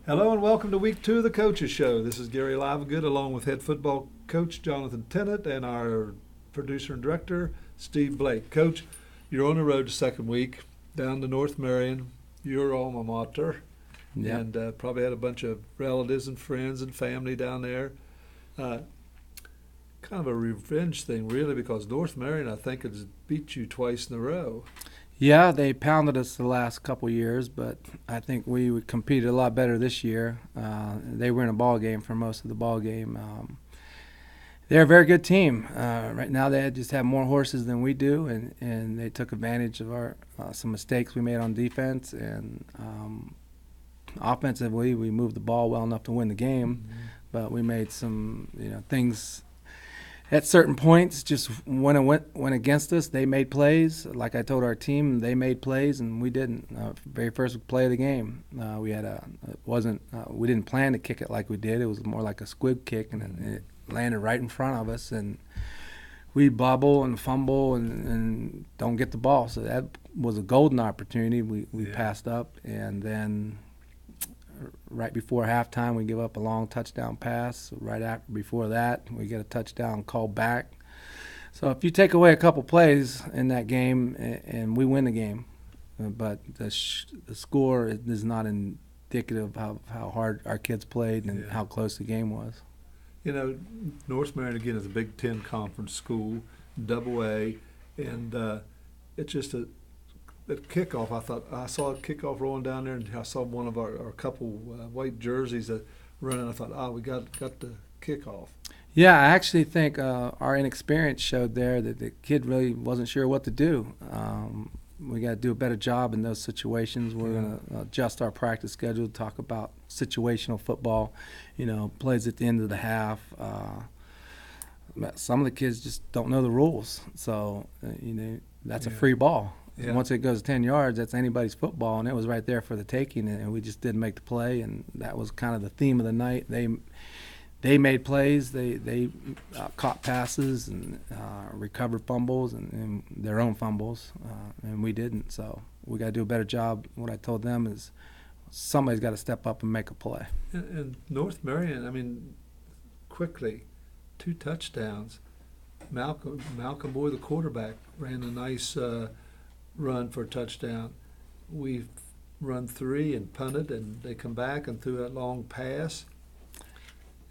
Hello and welcome to week 2 of the Coaches Show. This is Gary Livengood along with head football coach Jonathan Tennant and our producer and director Steve Blake. Coach, you're on the road the second week down to North Marion, your alma mater, and probably had a bunch of relatives and friends and family down there. Kind of a revenge thing really, because North Marion I think has beat you twice in a row. Yeah, they pounded us the last couple years, but I think we competed a lot better this year. They were in a ball game for most of the ball game. They're a very good team. Right now they just have more horses than we do, and they took advantage of our some mistakes we made on defense. And offensively, we moved the ball well enough to win the game, but we made some things at certain points, just when it went against us, they made plays. Like I told our team, they made plays, and we didn't. Very first play of the game, we didn't plan to kick it like we did. It was more like a squib kick, and it landed right in front of us, and we bobble and fumble and don't get the ball. So that was a golden opportunity we passed up, and then right before halftime, we give up a long touchdown pass. Right before that, we get a touchdown called back. So if you take away a couple plays in that game, and we win the game, but the score is not indicative of how hard our kids played and how close the game was. You know, North Marion, again, is a Big Ten conference school, Double A, and it's just at kickoff, I saw a kickoff rolling down there, and I saw one of our couple white jerseys running. I thought, we got the kickoff. Yeah, I actually think our inexperience showed there that the kid really wasn't sure what to do. We got to do a better job in those situations. We're going to adjust our practice schedule, talk about situational football, plays at the end of the half. Some of the kids just don't know the rules, so that's a free ball. Yeah. Once it goes 10 yards, that's anybody's football, and it was right there for the taking, and we just didn't make the play, and that was kind of the theme of the night. They made plays, they caught passes and recovered fumbles and their own fumbles, and we didn't. So we got to do a better job. What I told them is somebody's got to step up and make a play. And North Marion, quickly, 2 touchdowns. Malcolm Boy, the quarterback, ran a nice run for a touchdown. We've run 3 and punted, and they come back and threw that long pass.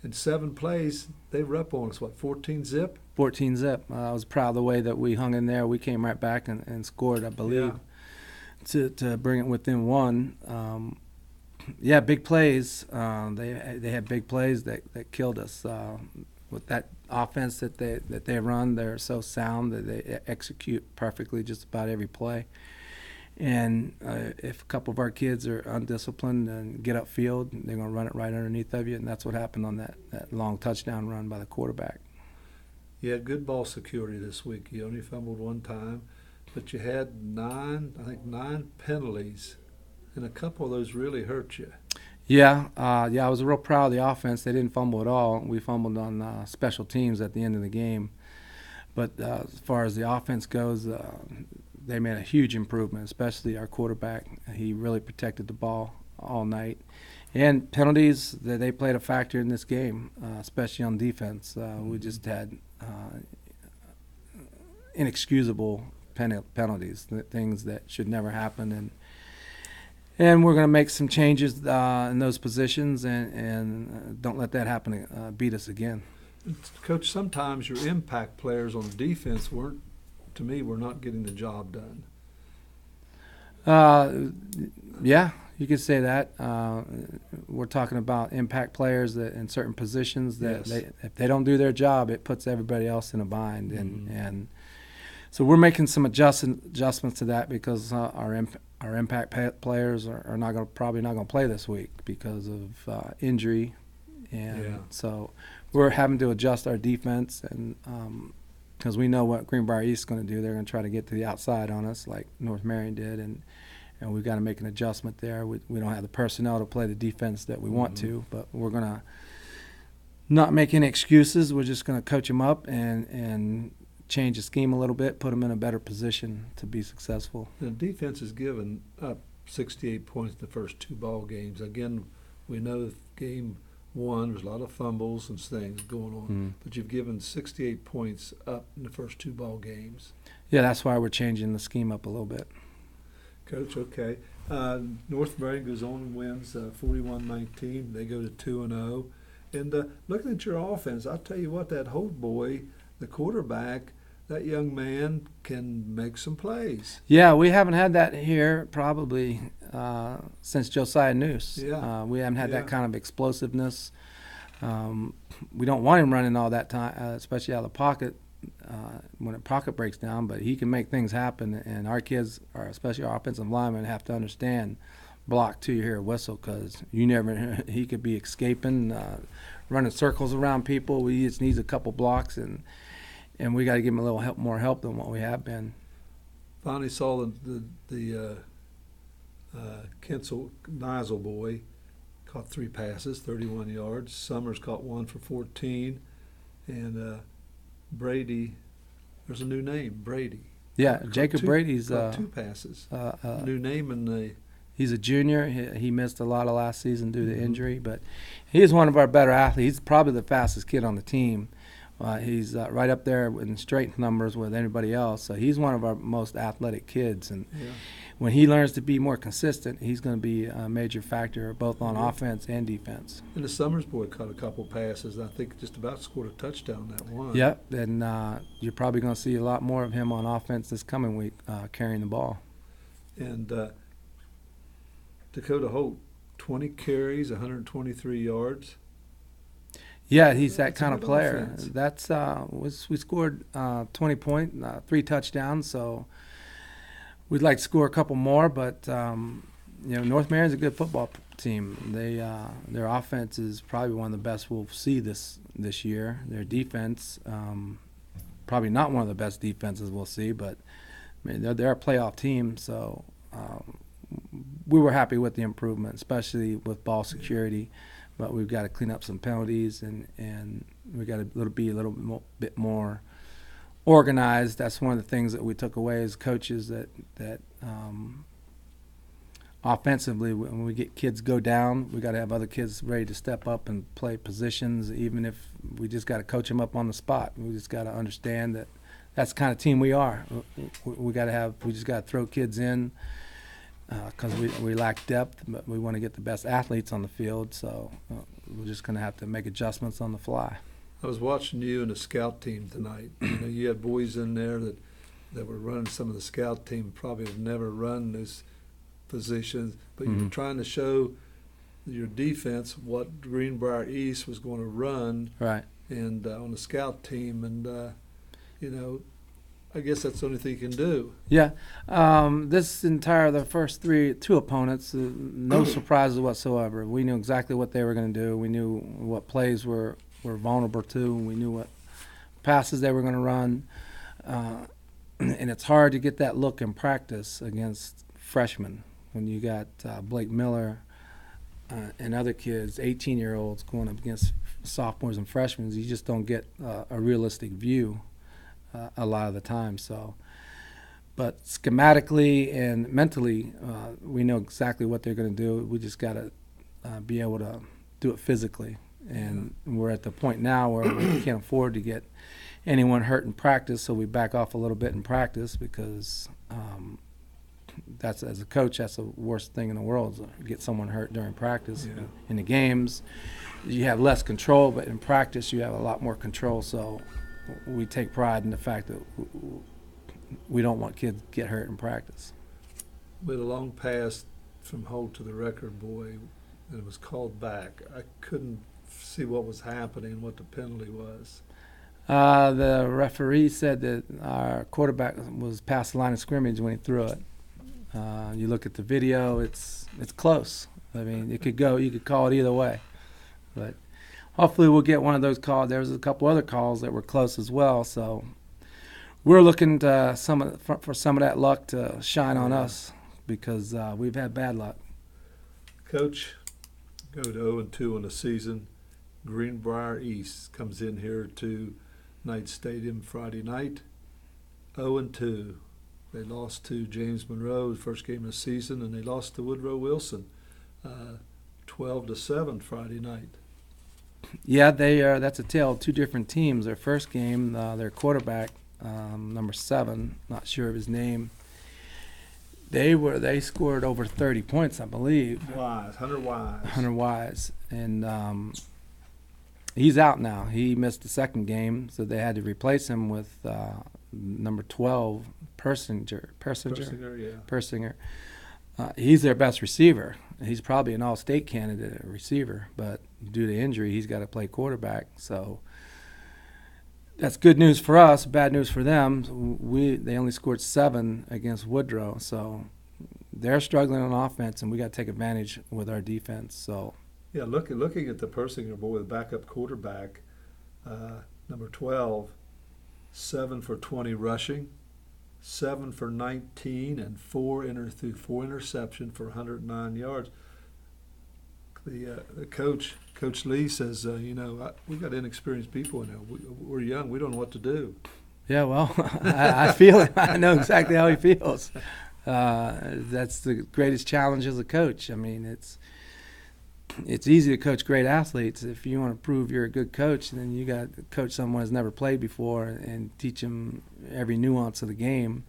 In 7 plays, they were up on us, 14 zip? 14 zip. I was proud of the way that we hung in there. We came right back and scored, I believe, to bring it within 1. Big plays. They had big plays that killed us. With that offense that they run, they're so sound that they execute perfectly just about every play. And if a couple of our kids are undisciplined and get upfield, they're going to run it right underneath of you, and that's what happened on that long touchdown run by the quarterback. You had good ball security this week. You only fumbled 1 time, but you had 9 penalties, and a couple of those really hurt you. Yeah, I was real proud of the offense. They didn't fumble at all. We fumbled on special teams at the end of the game. But as far as the offense goes, they made a huge improvement, especially our quarterback. He really protected the ball all night. And penalties, they played a factor in this game, especially on defense. We just had inexcusable penalties, things that should never happen. And we're going to make some changes in those positions and don't let that happen, beat us again. Coach, sometimes your impact players on defense were not getting the job done. Yeah, you could say that. We're talking about impact players that in certain positions that if they don't do their job, it puts everybody else in a bind. And so we're making some adjustments to that because our impact players are probably not going to play this week because of injury, and so we're having to adjust our defense, and because we know what Greenbrier East is going to do. They're going to try to get to the outside on us like North Marion did, and we've got to make an adjustment there. We don't have the personnel to play the defense that we want to, but we're going to not make any excuses. We're just going to coach them up and change the scheme a little bit, put them in a better position to be successful. The defense has given up 68 points in the first 2 ball games. Again, We know that game one, there's a lot of fumbles and things going on, but you've given 68 points up in the first 2 ball games. Yeah, that's why we're changing the scheme up a little bit. Coach, okay. North Marion goes on and wins 41-19. They go to 2-0. And looking at your offense, I'll tell you what, that Holt boy, the quarterback, that young man can make some plays. Yeah, we haven't had that here probably since Josiah Noose. Yeah. We haven't had that kind of explosiveness. We don't want him running all that time, especially out of the pocket when the pocket breaks down, but he can make things happen. And our kids, especially our offensive linemen, have to understand block till you hear a whistle, because he could be escaping, running circles around people. He just needs a couple blocks, and we got to give him a little more help than what we have been. Finally saw the Kensel Nizel boy caught 3 passes, 31 yards. Summers caught 1 for 14, and Brady. There's a new name, Brady. Yeah, Jacob Brady's 2 passes. New name in the. He's a junior. He missed a lot of last season due to injury, but he's one of our better athletes. He's probably the fastest kid on the team. He's right up there in strength numbers with anybody else. So he's one of our most athletic kids. And when he learns to be more consistent, he's going to be a major factor both on offense and defense. And the Summers boy caught a couple passes. I think just about scored a touchdown that one. Yep, and you're probably going to see a lot more of him on offense this coming week carrying the ball. And Dakota Holt, 20 carries, 123 yards. Yeah, he's that kind of good player. offense. We scored 20 points, 3 touchdowns, so we'd like to score a couple more. But North Marion's a good football team. Their offense is probably one of the best we'll see this year. Their defense, probably not one of the best defenses we'll see, but I mean, they're a playoff team, so we were happy with the improvement, especially with ball security. But we've got to clean up some penalties, and we got to be a little bit more organized. That's one of the things that we took away as coaches, that offensively, when we get kids go down, we got to have other kids ready to step up and play positions, even if we just got to coach them up on the spot. We just got to understand that that's the kind of team we are. We just got to throw kids in, because we lack depth, but we want to get the best athletes on the field, so we're just going to have to make adjustments on the fly. I was watching you and the scout team tonight. You had boys in there that were running some of the scout team, probably have never run those positions, but you were trying to show your defense what Greenbrier East was going to run, right? And on the scout team, and I guess that's the only thing you can do. Yeah. The first 2 opponents, no surprises whatsoever. We knew exactly what they were going to do. We knew what plays were vulnerable to. We knew what passes they were going to run. And it's hard to get that look in practice against freshmen when you got Blake Miller and other kids, 18-year-olds, going up against sophomores and freshmen. You just don't get a realistic view a lot of the time. So, but schematically and mentally, we know exactly what they're going to do. We just got to be able to do it physically. And we're at the point now where we can't afford to get anyone hurt in practice, so we back off a little bit in practice, because that's, as a coach, that's the worst thing in the world, is to get someone hurt during practice. In the games, you have less control, but in practice you have a lot more control. So we take pride in the fact that we don't want kids to get hurt in practice. We had a long pass from Holt to the record boy, and it was called back. I couldn't see what was happening, what the penalty was. The referee said that our quarterback was past the line of scrimmage when he threw it. You look at the video, it's close. I mean, it could go. You could call it either way, but hopefully we'll get one of those calls. There was a couple other calls that were close as well, so we're looking for some of that luck to shine on us, because we've had bad luck. Coach, go to 0-2 in the season. Greenbrier East comes in here to Knight Stadium Friday night, 0-2. They lost to James Monroe the first game of the season, and they lost to Woodrow Wilson. 12-7 Friday night. Yeah, they are. That's a tale of two different teams. Their first game, their quarterback, number 7, not sure of his name. They scored over 30 points, I believe. Hunter Wise. Hunter Wise, and he's out now. He missed the second game, so they had to replace him with number 12, Persinger. Yeah. He's their best receiver. He's probably an all-state candidate at receiver, but due to injury, he's got to play quarterback. So that's good news for us, bad news for them. They only scored 7 against Woodrow, so they're struggling on offense, and we got to take advantage with our defense. So yeah, looking at the Persinger boy, the backup quarterback, number 12, 7 for 20 rushing, 7 for 19, and 4 interception for 109 yards. The coach Lee says, we got inexperienced people in there. We're young. We don't know what to do. Yeah, well, I feel it. I know exactly how he feels. That's the greatest challenge as a coach. I mean, it's easy to coach great athletes. If you want to prove you're a good coach, then you got to coach someone who's never played before and teach them every nuance of the game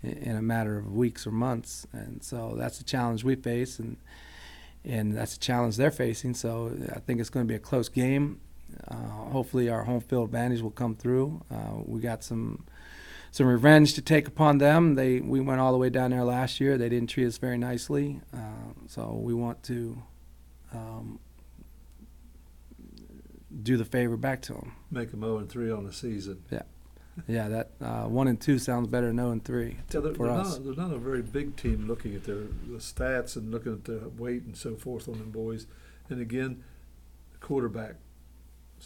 in a matter of weeks or months. And so that's the challenge we face, and that's the challenge they're facing. So I think it's going to be a close game. Hopefully our home field advantage will come through. We got some revenge to take upon them. We went all the way down there last year. They didn't treat us very nicely. So we want to do the favor back to them. Make them 0-3 on the season. Yeah. That 1-2 sounds better than 0-3 for us. They're not a very big team looking at the stats and looking at the weight and so forth on them boys. And again, quarterback,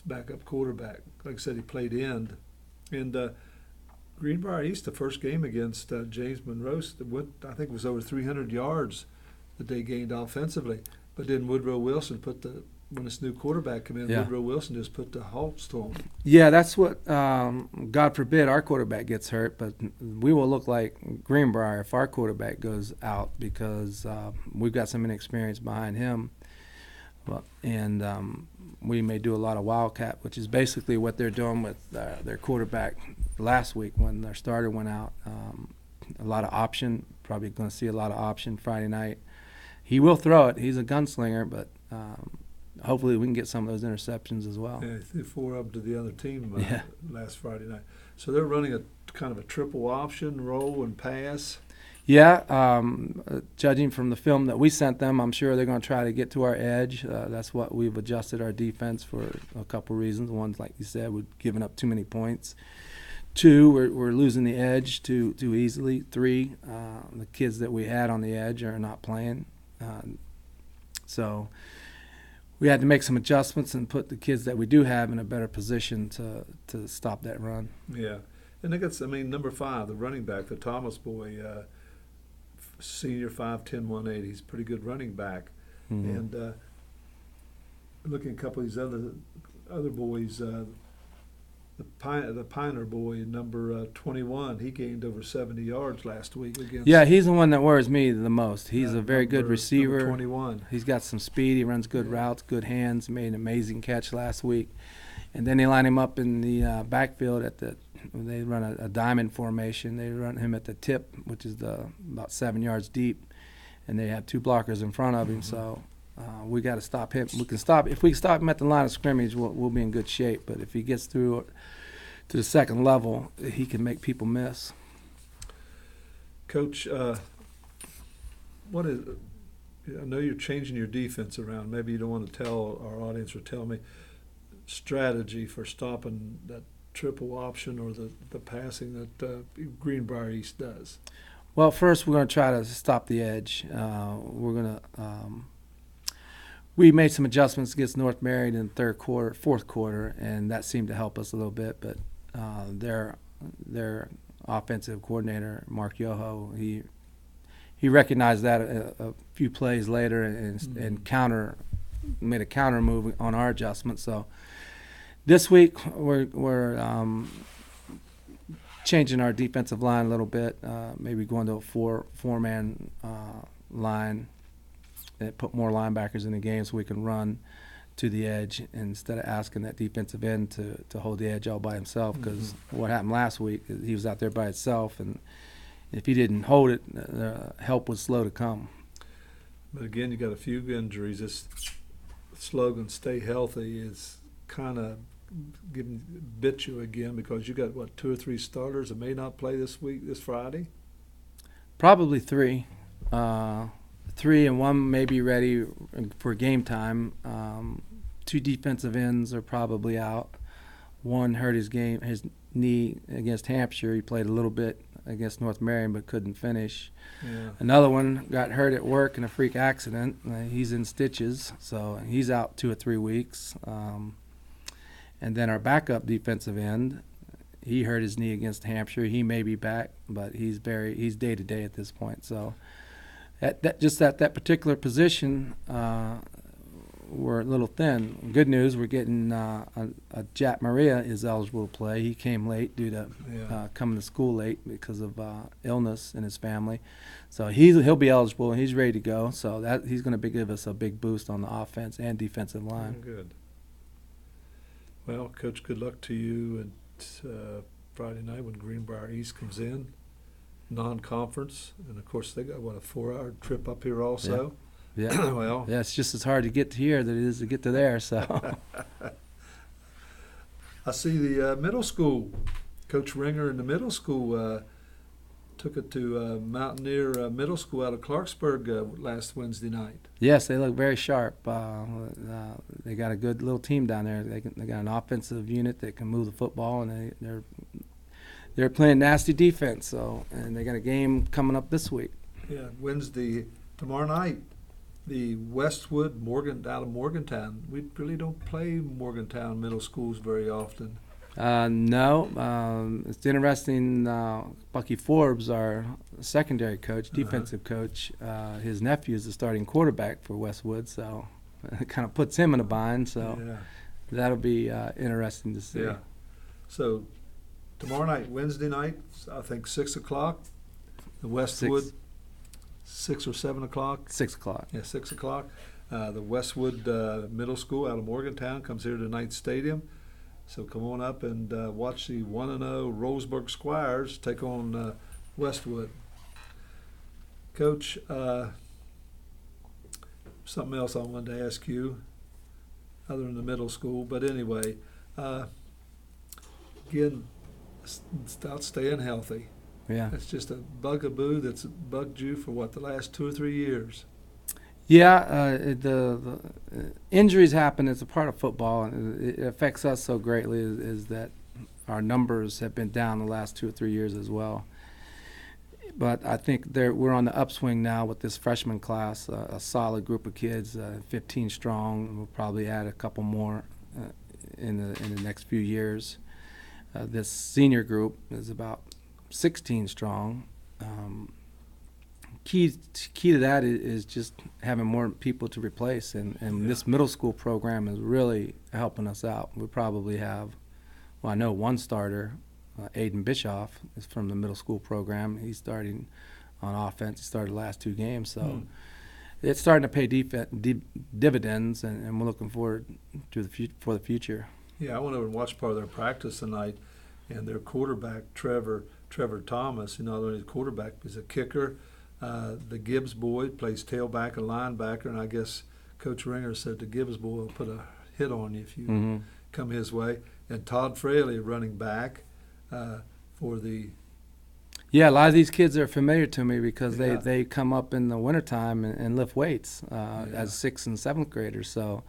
backup quarterback. Like I said, he played end. And Greenbrier East, the first game against James Monroe, I think it was over 300 yards that they gained offensively. But then Woodrow Wilson when this new quarterback came in, Woodrow Wilson just put the halts to him. Yeah, that's what, God forbid our quarterback gets hurt, but we will look like Greenbrier if our quarterback goes out because we've got some inexperience behind him. And we may do a lot of wildcat, which is basically what they're doing with their quarterback last week when their starter went out. A lot of option, probably going to see a lot of option Friday night. He will throw it. He's a gunslinger, but hopefully we can get some of those interceptions as well. Yeah, he threw 4 up to the other team last Friday night. So they're running a kind of a triple option, roll and pass. Yeah, judging from the film that we sent them, I'm sure they're going to try to get to our edge. That's what we've adjusted our defense for a couple reasons. One, like you said, we've given up too many points. 2, we're losing the edge too easily. 3, the kids that we had on the edge are not playing. So we had to make some adjustments and put the kids that we do have in a better position to stop that run. Yeah, and I guess, number 5, the running back, the Thomas boy, senior 5'10", 180. He's a pretty good running back. Mm-hmm. And looking at a couple of these other boys, the Piner boy, number 21, he gained over 70 yards last week against. Yeah, he's the one that worries me the most. He's a very good receiver. Number 21. He's got some speed. He runs good routes, good hands. He made an amazing catch last week. And then they line him up in the backfield they run a diamond formation. They run him at the tip, which is about 7 yards deep, and they have 2 blockers in front of him. Mm-hmm. So we got to stop him. If we can stop him at the line of scrimmage, we'll be in good shape. But if he gets through to the second level, he can make people miss. Coach, I know you're changing your defense around. Maybe you don't want to tell our audience or tell me strategy for stopping that triple option or the passing that Greenbrier East does. Well, first we're going to try to stop the edge. We made some adjustments against North Marion in the fourth quarter, and that seemed to help us a little bit. But their offensive coordinator, Mark Yoho, he recognized that a few plays later and made a counter move on our adjustment. So this week we're changing our defensive line a little bit, maybe going to a four-man line. and put more linebackers in the game so we can run to the edge instead of asking that defensive end to hold the edge all by himself, because what happened last week, he was out there by himself, and if he didn't hold it, help was slow to come. But again, you got a few injuries. This slogan, stay healthy, is kind of bit you again, because you got, what, 2 or 3 starters that may not play this Friday? Probably 3. 3 and 1 may be ready for game time. 2 defensive ends are probably out. 1 hurt his knee against Hampshire. He played a little bit against North Marion but couldn't finish. Yeah. Another one got hurt at work in a freak accident. He's in stitches, so he's out 2 or 3 weeks. And then our backup defensive end, he hurt his knee against Hampshire. He may be back, but he's day to day at this point. So at that particular position, we're a little thin. Good news, we're getting Jack Maria is eligible to play. He came late due to coming to school late because of illness in his family. So he'll be eligible, and he's ready to go. So he's going to give us a big boost on the offense and defensive line. Good. Well, Coach, good luck to you at Friday night when Greenbrier East comes in, non-conference. And, of course, they got, what, a 4-hour trip up here also? Yeah. Well, yeah, it's just as hard to get to here than it is to get to there. So I see the middle school, Coach Ringer in the middle school took it to Mountaineer Middle School out of Clarksburg last Wednesday night. Yes, they look very sharp. They got a good little team down there. They got an offensive unit that can move the football, and they're playing nasty defense. So, and they got a game coming up this week. Yeah, tomorrow night. The Westwood out of Morgantown. We really don't play Morgantown middle schools very often. No. It's interesting. Bucky Forbes, our secondary coach, defensive coach, his nephew is the starting quarterback for Westwood, so it kind of puts him in a bind. So that'll be interesting to see. Yeah. So tomorrow night, Wednesday night, I think 6 o'clock, the Westwood. 6 or 7 o'clock? 6 o'clock. Yeah, 6 o'clock. The Westwood Middle School out of Morgantown comes here to Knight Stadium. So come on up and watch the 1-0 Roseburg Squires take on Westwood. Coach, something else I wanted to ask you other than the middle school. But anyway, again, it's about staying healthy. Yeah. It's just a bugaboo that's bugged you for, the last 2 or 3 years? Yeah, the injuries happen. It's a part of football, and it affects us so greatly is that our numbers have been down the last 2 or 3 years as well. But I think we're on the upswing now with this freshman class, a solid group of kids, 15 strong. We'll probably add a couple more in the next few years. This senior group is about 16 strong. Key to that is just having more people to replace, and this middle school program is really helping us out. We probably have, I know one starter, Aiden Bischoff, is from the middle school program. He's starting on offense. He started the last 2 games, so it's starting to pay dividends, and we're looking forward to for the future. Yeah, I went over and watched part of their practice tonight, and their quarterback, Trevor Thomas, not only the quarterback, he's a kicker. The Gibbs boy plays tailback and linebacker, and I guess Coach Ringer said the Gibbs boy will put a hit on you if you come his way. And Todd Fraley, running back for the... Yeah, a lot of these kids are familiar to me because they come up in the wintertime and lift weights as 6th and 7th graders. So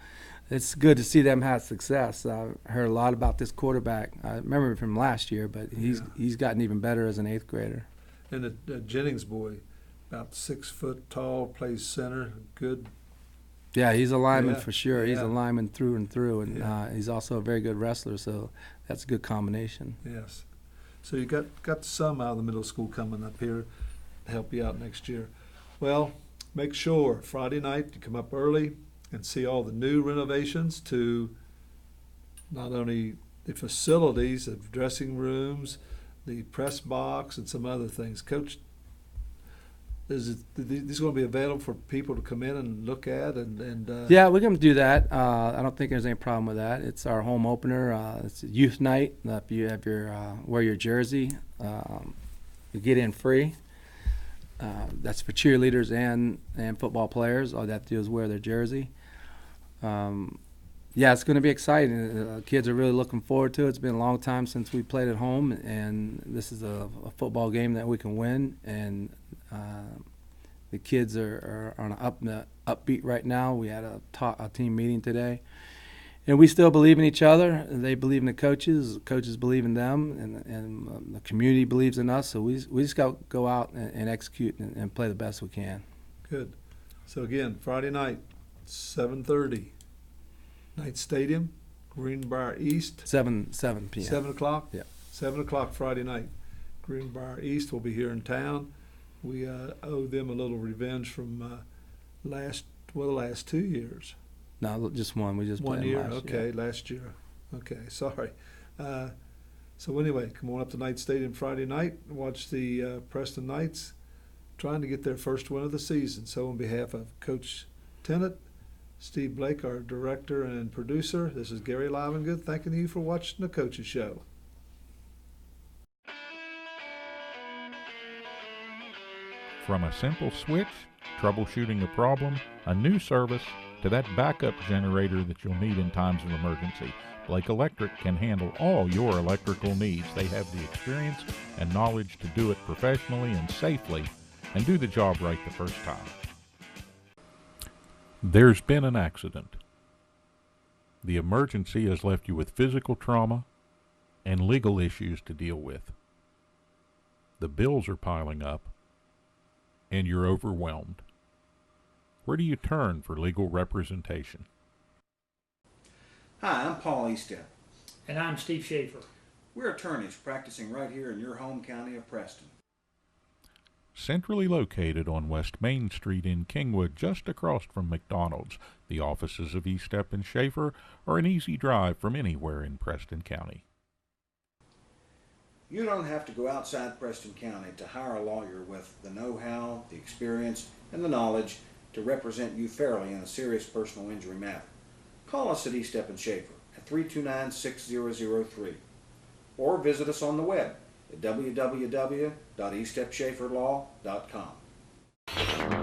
it's good to see them have success. I heard a lot about this quarterback. I remember him from last year, but he's gotten even better as an 8th grader. And the Jennings boy, about 6 foot tall, plays center, good. Yeah, he's a lineman for sure. He's a lineman through and through, and he's also a very good wrestler, so that's a good combination. Yes. So you got some out of the middle school coming up here to help you out next year. Well, make sure Friday night you come up early and see all the new renovations to not only the facilities, the dressing rooms, the press box, and some other things. Coach Is it, these going to be available for people to come in and look at Yeah, we're going to do that. I don't think there's any problem with that. It's our home opener. It's a youth night. If you have your wear your jersey, you get in free. That's for cheerleaders and football players. All they have to do is wear their jersey. Yeah, it's going to be exciting. Kids are really looking forward to it. It's been a long time since we played at home, and this is a football game that we can win. And the kids are on an upbeat right now. We had a team meeting today, and we still believe in each other. They believe in the coaches. The coaches believe in them, and the community believes in us. So we just got to go out and execute and play the best we can. Good. So again, Friday night, 7:30. Knight Stadium, Greenbrier East. 7 p.m. 7 o'clock? Yeah. 7 o'clock Friday night. Greenbrier East will be here in town. We owe them a little revenge from the last 2 years. No, just one. We just played 1 year? last Okay, year. last year. Okay, sorry. So anyway, come on up to Knight Stadium Friday night and watch the Preston Knights trying to get their first win of the season. So on behalf of Coach Tennant, Steve Blake, our director and producer, this is Gary Livengood thanking you for watching the Coaches Show. From a simple switch, troubleshooting a problem, a new service, to that backup generator that you'll need in times of emergency, Blake Electric can handle all your electrical needs. They have the experience and knowledge to do it professionally and safely and do the job right the first time. There's been an accident. The emergency has left you with physical trauma and legal issues to deal with. The bills are piling up, and you're overwhelmed. Where do you turn for legal representation? Hi, I'm Paul Eastep. And I'm Steve Schaefer. We're attorneys practicing right here in your home county of Preston. Centrally located on West Main Street in Kingwood, just across from McDonald's, the offices of Eastep and Schaefer are an easy drive from anywhere in Preston County. You don't have to go outside Preston County to hire a lawyer with the know-how, the experience, and the knowledge to represent you fairly in a serious personal injury matter. Call us at Eastep and Schaefer at 329-6003 or visit us on the web at www.eastepschaeferlaw.com.